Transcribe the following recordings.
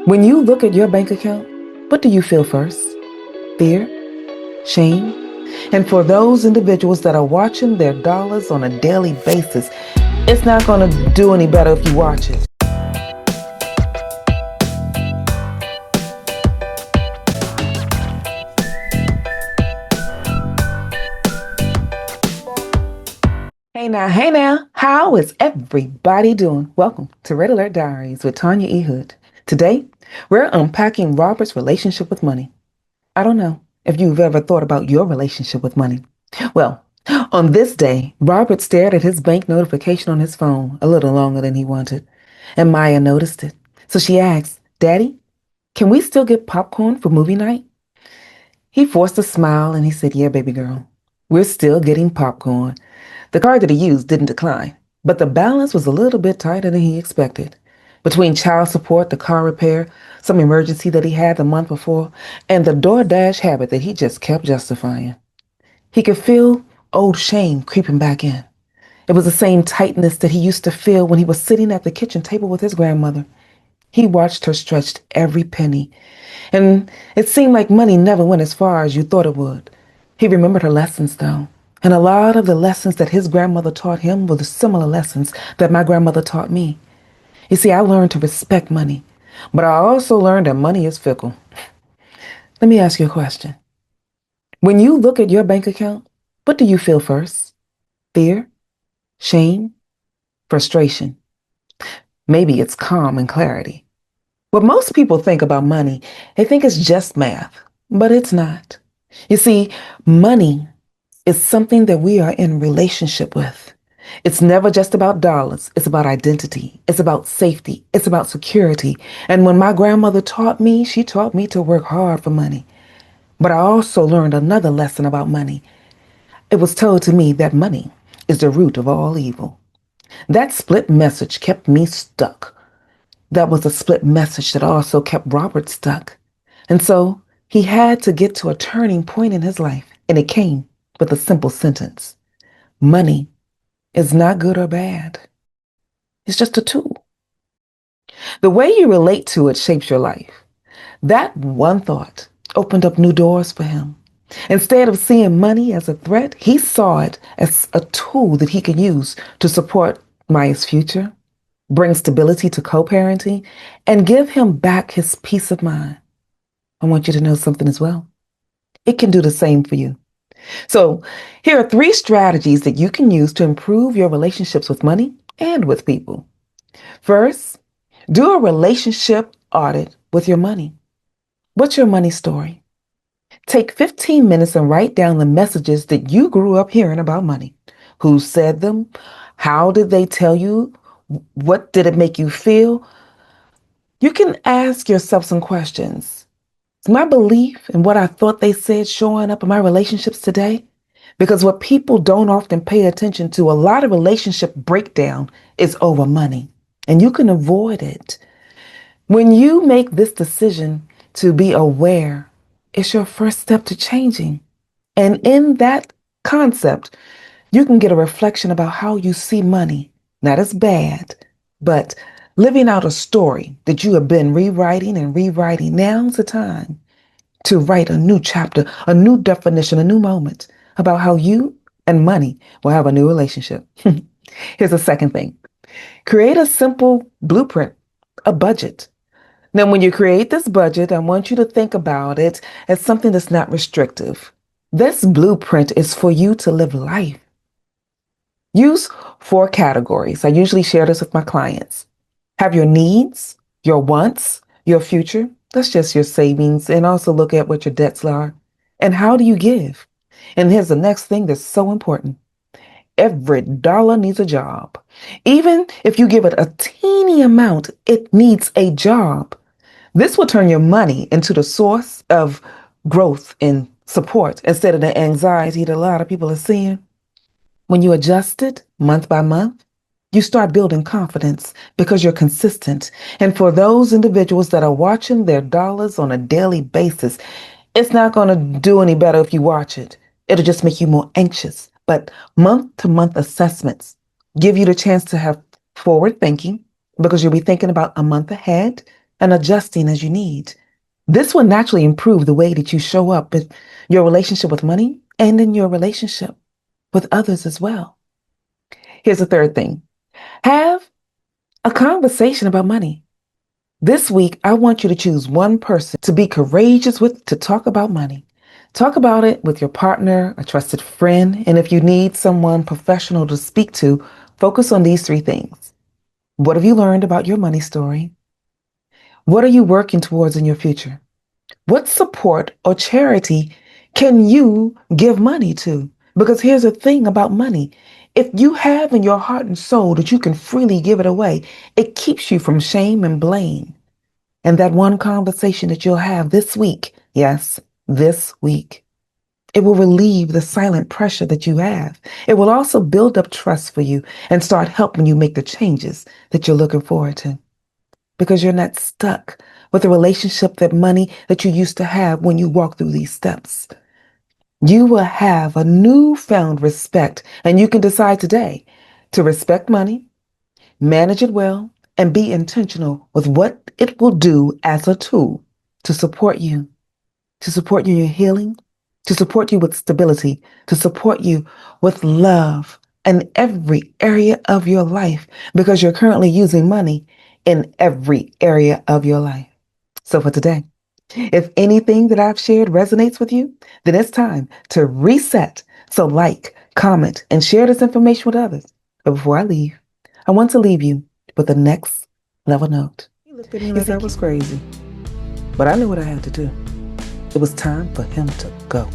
When you look at your bank account, what do you feel first? Fear? Shame? And for those individuals that are watching their dollars on a daily basis, it's not going to do any better if you watch it. Hey now, how is everybody doing? Welcome to Red Alert Diaries with Tanya E. Today, we're unpacking Robert's relationship with money. I don't know if you've ever thought about your relationship with money. Well, on this day, Robert stared at his bank notification on his phone a little longer than he wanted, and Maya noticed it. So she asked, "Daddy, can we still get popcorn for movie night?" He forced a smile and he said, "Yeah, baby girl, we're still getting popcorn." The card that he used didn't decline, but the balance was a little bit tighter than he expected. Between child support, the car repair, some emergency that he had the month before, and the DoorDash habit that he just kept justifying. He could feel old shame creeping back in. It was the same tightness that he used to feel when he was sitting at the kitchen table with his grandmother. He watched her stretch every penny, and it seemed like money never went as far as you thought it would. He remembered her lessons, though, and a lot of the lessons that his grandmother taught him were the similar lessons that my grandmother taught me. You see, I learned to respect money, but I also learned that money is fickle. Let me ask you a question. When you look at your bank account, what do you feel first? Fear? Shame? Frustration? Maybe it's calm and clarity. What most people think about money, they think it's just math, but it's not. You see, money is something that we are in relationship with. It's never just about dollars. It's about identity. It's about safety. It's about security. And when my grandmother taught me, she taught me to work hard for money. But I also learned another lesson about money. It was told to me that money is the root of all evil. That split message kept me stuck. That was a split message that also kept Robert stuck. And so he had to get to a turning point in his life, and it came with a simple sentence. Money is not good or bad. It's just a tool. The way you relate to it shapes your life. That one thought opened up new doors for him. Instead of seeing money as a threat, he saw it as a tool that he could use to support Maya's future, bring stability to co-parenting, and give him back his peace of mind. I want you to know something as well. It can do the same for you. So here are 3 strategies that you can use to improve your relationships with money and with people. First, do a relationship audit with your money. What's your money story? Take 15 minutes and write down the messages that you grew up hearing about money. Who said them? How did they tell you? What did it make you feel? You can ask yourself some questions. Is my belief in what I thought they said showing up in my relationships today? Because what people don't often pay attention to, a lot of relationship breakdown is over money, and you can avoid it. When you make this decision to be aware, it's your first step to changing. And in that concept, you can get a reflection about how you see money, not as bad, but living out a story that you have been rewriting and rewriting. Now's the time to write a new chapter, a new definition, a new moment about how you and money will have a new relationship. Here's the second thing. Create a simple blueprint, a budget. Now, when you create this budget, I want you to think about it as something that's not restrictive. This blueprint is for you to live life. Use 4 categories. I usually share this with my clients. Have your needs, your wants, your future. That's just your savings. And also look at what your debts are. And how do you give? And here's the next thing that's so important. Every dollar needs a job. Even if you give it a teeny amount, it needs a job. This will turn your money into the source of growth and support instead of the anxiety that a lot of people are seeing. When you adjust it month by month, you start building confidence because you're consistent. And for those individuals that are watching their dollars on a daily basis, it's not going to do any better if you watch it. It'll just make you more anxious. But month-to-month assessments give you the chance to have forward thinking because you'll be thinking about a month ahead and adjusting as you need. This will naturally improve the way that you show up in your relationship with money and in your relationship with others as well. Here's the third thing. Have a conversation about money. This week, I want you to choose one person to be courageous with to talk about money. Talk about it with your partner, a trusted friend, and if you need someone professional to speak to, focus on these three things. What have you learned about your money story? What are you working towards in your future? What support or charity can you give money to? Because here's the thing about money. If you have in your heart and soul that you can freely give it away, it keeps you from shame and blame. And that one conversation that you'll have this week, yes, this week, it will relieve the silent pressure that you have. It will also build up trust for you and start helping you make the changes that you're looking forward to. Because you're not stuck with the relationship that money that you used to have when you walk through these steps. You will have a newfound respect, and you can decide today to respect money, manage it well, and be intentional with what it will do as a tool to support you, in your healing, to support you with stability, to support you with love in every area of your life, because you're currently using money in every area of your life. So for today, if anything that I've shared resonates with you, then it's time to reset. So like, comment, and share this information with others. But before I leave, I want to leave you with the next level note. He looked at me like I was crazy, but I knew what I had to do. It was time for him to go.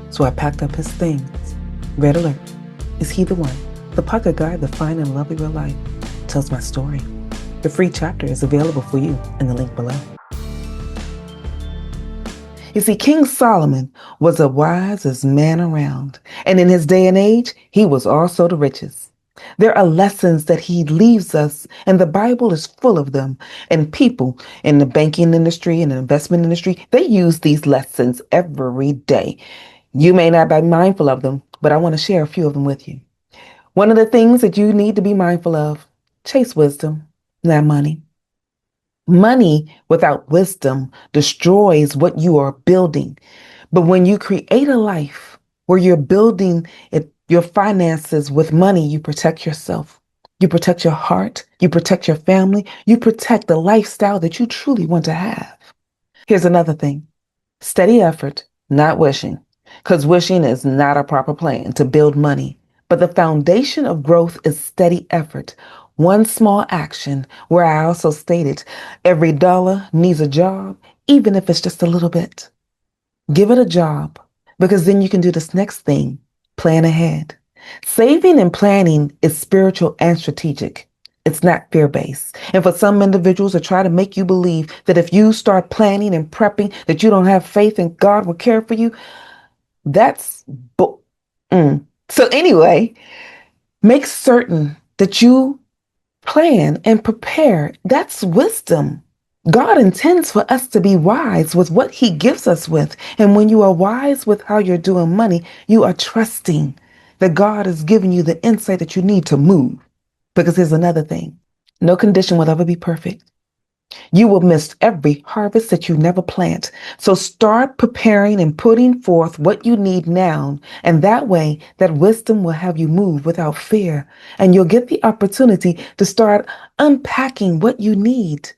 So I packed up his things. Red alert. Is he the one? The pocket guide, the fine and lovely real life, tells my story. The free chapter is available for you in the link below. You see, King Solomon was the wisest man around, and in his day and age, he was also the richest. There are lessons that he leaves us, and the Bible is full of them. And people in the banking industry and the investment industry, they use these lessons every day. You may not be mindful of them, but I want to share a few of them with you. One of the things that you need to be mindful of, chase wisdom, not money. Money without wisdom destroys what you are building. But when you create a life where you're building your finances with money, you protect yourself. You protect your heart. You protect your family. You protect the lifestyle that you truly want to have. Here's another thing. Steady effort, not wishing. Because wishing is not a proper plan to build money. But the foundation of growth is steady effort. One small action, where I also stated every dollar needs a job, even if it's just a little bit. Give it a job, because then you can do this next thing. Plan ahead. Saving and planning is spiritual and strategic. It's not fear-based. And for some individuals to try to make you believe that if you start planning and prepping, that you don't have faith and God will care for you, that's So anyway, make certain that you plan and prepare. That's wisdom. God intends for us to be wise with what he gives us with. And when you are wise with how you're doing money, you are trusting that God is giving you the insight that you need to move. Because here's another thing. No condition will ever be perfect. You will miss every harvest that you never plant. So start preparing and putting forth what you need now. And that way, that wisdom will have you move without fear. And you'll get the opportunity to start unpacking what you need.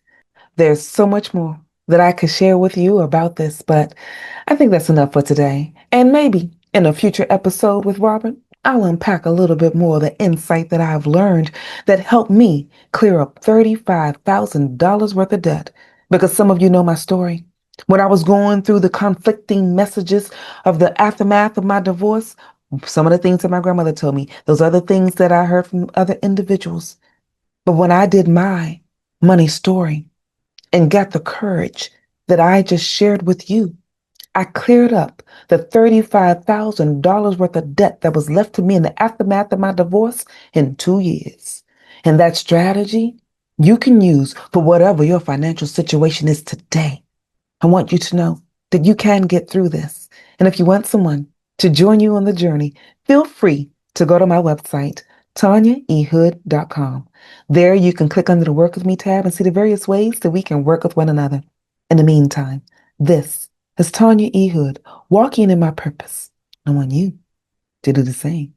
There's so much more that I could share with you about this, but I think that's enough for today. And maybe in a future episode with Robert, I'll unpack a little bit more of the insight that I've learned that helped me clear up $35,000 worth of debt. Because some of you know my story. When I was going through the conflicting messages of the aftermath of my divorce, some of the things that my grandmother told me, those other things that I heard from other individuals. But when I did my money story, and got the courage that I just shared with you, I cleared up the $35,000 worth of debt that was left to me in the aftermath of my divorce in 2 years. And that strategy you can use for whatever your financial situation is today. I want you to know that you can get through this. And if you want someone to join you on the journey, feel free to go to my website, TanyaEHood.com. There you can click under the Work With Me tab and see the various ways that we can work with one another. In the meantime, this is Tanya E. Hood, walking in my purpose. I want you to do the same.